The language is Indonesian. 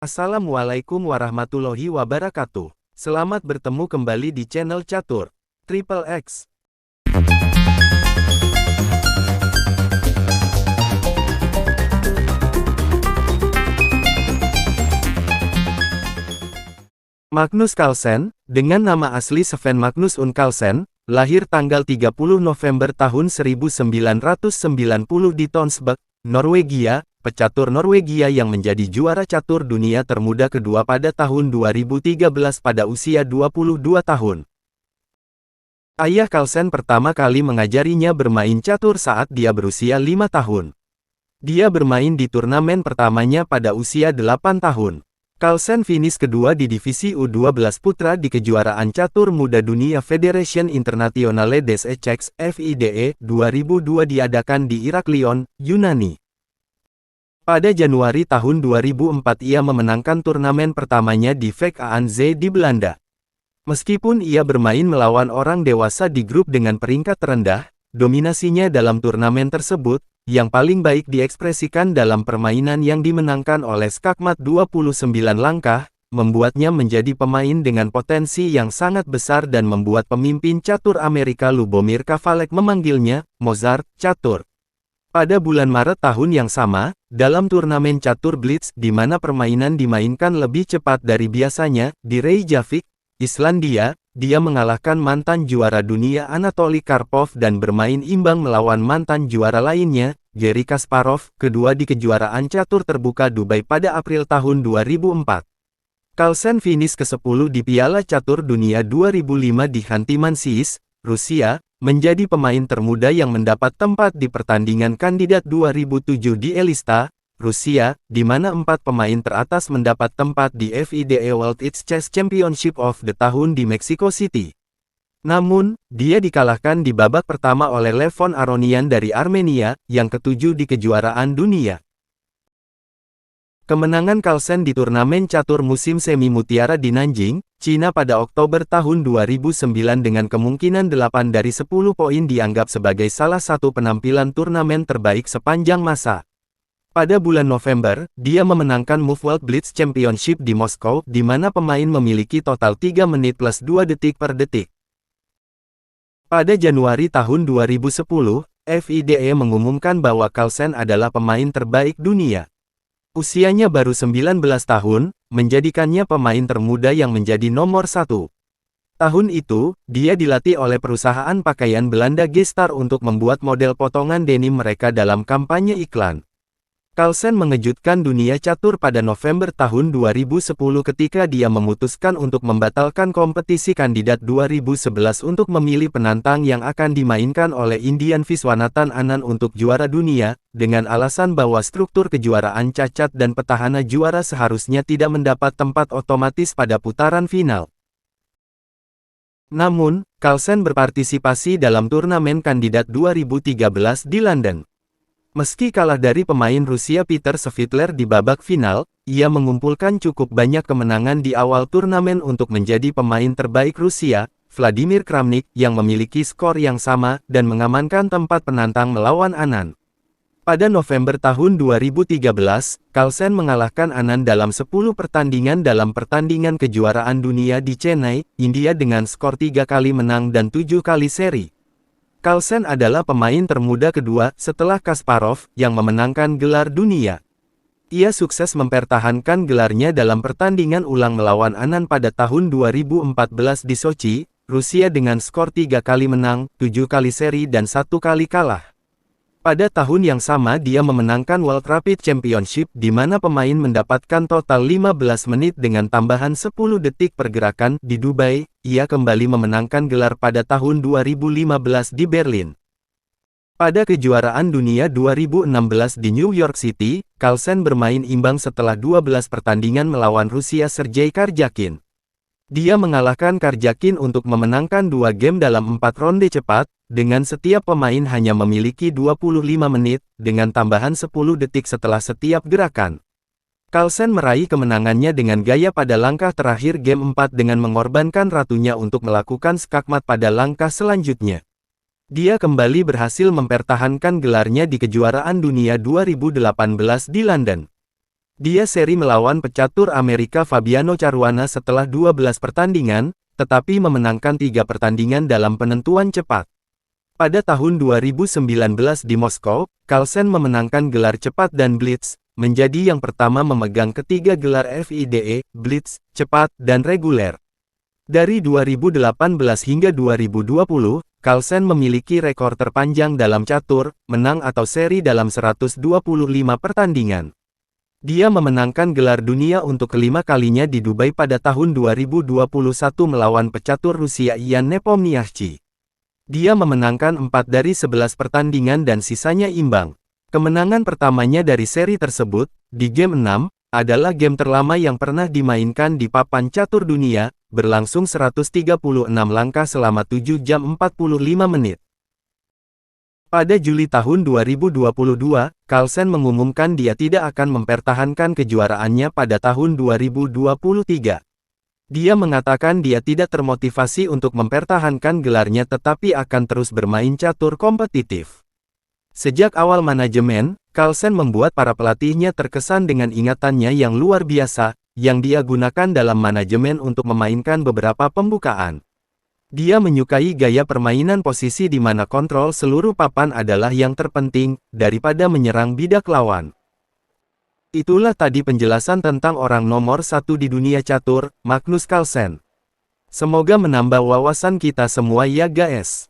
Assalamualaikum warahmatullahi wabarakatuh. Selamat bertemu kembali di channel Catur Triple X. Magnus Carlsen, dengan nama asli Sven Magnus Und Carlsen, lahir tanggal 30 November tahun 1990 di Tonsberg, Norwegia, pecatur Norwegia yang menjadi juara catur dunia termuda kedua pada tahun 2013 pada usia 22 tahun. Ayah Carlsen pertama kali mengajarinya bermain catur saat dia berusia 5 tahun. Dia bermain di turnamen pertamanya pada usia 8 tahun. Carlsen finish kedua di divisi U12 putra di kejuaraan catur muda dunia Federation Internationale des Échecs (FIDE) 2002 diadakan di Heraklion, Yunani. Pada Januari tahun 2004 ia memenangkan turnamen pertamanya di Vek aan Zee di Belanda. Meskipun ia bermain melawan orang dewasa di grup dengan peringkat terendah, dominasinya dalam turnamen tersebut, yang paling baik diekspresikan dalam permainan yang dimenangkan oleh skakmat 29 langkah, membuatnya menjadi pemain dengan potensi yang sangat besar dan membuat pemimpin catur Amerika Lubomir Kavalek memanggilnya, Mozart, catur. Pada bulan Maret tahun yang sama, dalam turnamen catur Blitz di mana permainan dimainkan lebih cepat dari biasanya, di Reykjavik, Islandia, dia mengalahkan mantan juara dunia Anatoly Karpov dan bermain imbang melawan mantan juara lainnya, Garry Kasparov, kedua di kejuaraan catur terbuka Dubai pada April tahun 2004. Carlsen finish ke-10 di Piala Catur Dunia 2005 di Khanty-Mansiysk, Rusia, menjadi pemain termuda yang mendapat tempat di pertandingan kandidat 2007 di Elista, Rusia, di mana 4 pemain teratas mendapat tempat di FIDE World Chess Championship of the tahun di Mexico City. Namun, dia dikalahkan di babak pertama oleh Levon Aronian dari Armenia, yang ke-7 di kejuaraan dunia. Kemenangan Carlsen di turnamen catur musim semi mutiara di Nanjing, Cina pada Oktober tahun 2009 dengan kemungkinan 8 dari 10 poin dianggap sebagai salah satu penampilan turnamen terbaik sepanjang masa. Pada bulan November, dia memenangkan Move World Blitz Championship di Moskow, di mana pemain memiliki total 3 menit plus 2 detik per detik. Pada Januari tahun 2010, FIDE mengumumkan bahwa Carlsen adalah pemain terbaik dunia. Usianya baru 19 tahun, menjadikannya pemain termuda yang menjadi nomor 1. Tahun itu, dia dilatih oleh perusahaan pakaian Belanda Gestar untuk membuat model potongan denim mereka dalam kampanye iklan. Carlsen mengejutkan dunia catur pada November tahun 2010 ketika dia memutuskan untuk membatalkan kompetisi kandidat 2011 untuk memilih penantang yang akan dimainkan oleh Indian Viswanathan Anand untuk juara dunia, dengan alasan bahwa struktur kejuaraan cacat dan petahana juara seharusnya tidak mendapat tempat otomatis pada putaran final. Namun, Carlsen berpartisipasi dalam turnamen kandidat 2013 di London. Meski kalah dari pemain Rusia Peter Svitler di babak final, ia mengumpulkan cukup banyak kemenangan di awal turnamen untuk menjadi pemain terbaik Rusia, Vladimir Kramnik, yang memiliki skor yang sama, dan mengamankan tempat penantang melawan Anand. Pada November tahun 2013, Carlsen mengalahkan Anand dalam 10 pertandingan dalam pertandingan kejuaraan dunia di Chennai, India dengan skor 3 kali menang dan 7 kali seri. Carlsen adalah pemain termuda kedua setelah Kasparov yang memenangkan gelar dunia. Ia sukses mempertahankan gelarnya dalam pertandingan ulang melawan Anand pada tahun 2014 di Sochi, Rusia dengan skor 3 kali menang, 7 kali seri dan 1 kali kalah. Pada tahun yang sama dia memenangkan World Rapid Championship di mana pemain mendapatkan total 15 menit dengan tambahan 10 detik pergerakan di Dubai. Ia kembali memenangkan gelar pada tahun 2015 di Berlin. Pada kejuaraan dunia 2016 di New York City, Carlsen bermain imbang setelah 12 pertandingan melawan Rusia Sergei Karjakin. Dia mengalahkan Karjakin untuk memenangkan 2 game dalam 4 ronde cepat, dengan setiap pemain hanya memiliki 25 menit, dengan tambahan 10 detik setelah setiap gerakan. Carlsen meraih kemenangannya dengan gaya pada langkah terakhir game 4 dengan mengorbankan ratunya untuk melakukan skakmat pada langkah selanjutnya. Dia kembali berhasil mempertahankan gelarnya di kejuaraan dunia 2018 di London. Dia seri melawan pecatur Amerika Fabiano Caruana setelah 12 pertandingan, tetapi memenangkan 3 pertandingan dalam penentuan cepat. Pada tahun 2019 di Moskow, Carlsen memenangkan gelar cepat dan blitz, menjadi yang pertama memegang ketiga gelar FIDE, blitz, cepat, dan reguler. Dari 2018 hingga 2020, Carlsen memiliki rekor terpanjang dalam catur, menang atau seri dalam 125 pertandingan. Dia memenangkan gelar dunia untuk kelima kalinya di Dubai pada tahun 2021 melawan pecatur Rusia Ian Nepomniachtchi. Dia memenangkan 4 dari 11 pertandingan dan sisanya imbang. Kemenangan pertamanya dari seri tersebut, di game 6, adalah game terlama yang pernah dimainkan di papan catur dunia, berlangsung 136 langkah selama 7 jam 45 menit. Pada Juli tahun 2022, Carlsen mengumumkan dia tidak akan mempertahankan kejuaraannya pada tahun 2023. Dia mengatakan dia tidak termotivasi untuk mempertahankan gelarnya tetapi akan terus bermain catur kompetitif. Sejak awal manajemen, Carlsen membuat para pelatihnya terkesan dengan ingatannya yang luar biasa, yang dia gunakan dalam manajemen untuk memainkan beberapa pembukaan. Dia menyukai gaya permainan posisi di mana kontrol seluruh papan adalah yang terpenting, daripada menyerang bidak lawan. Itulah tadi penjelasan tentang orang nomor 1 di dunia catur, Magnus Carlsen. Semoga menambah wawasan kita semua ya guys.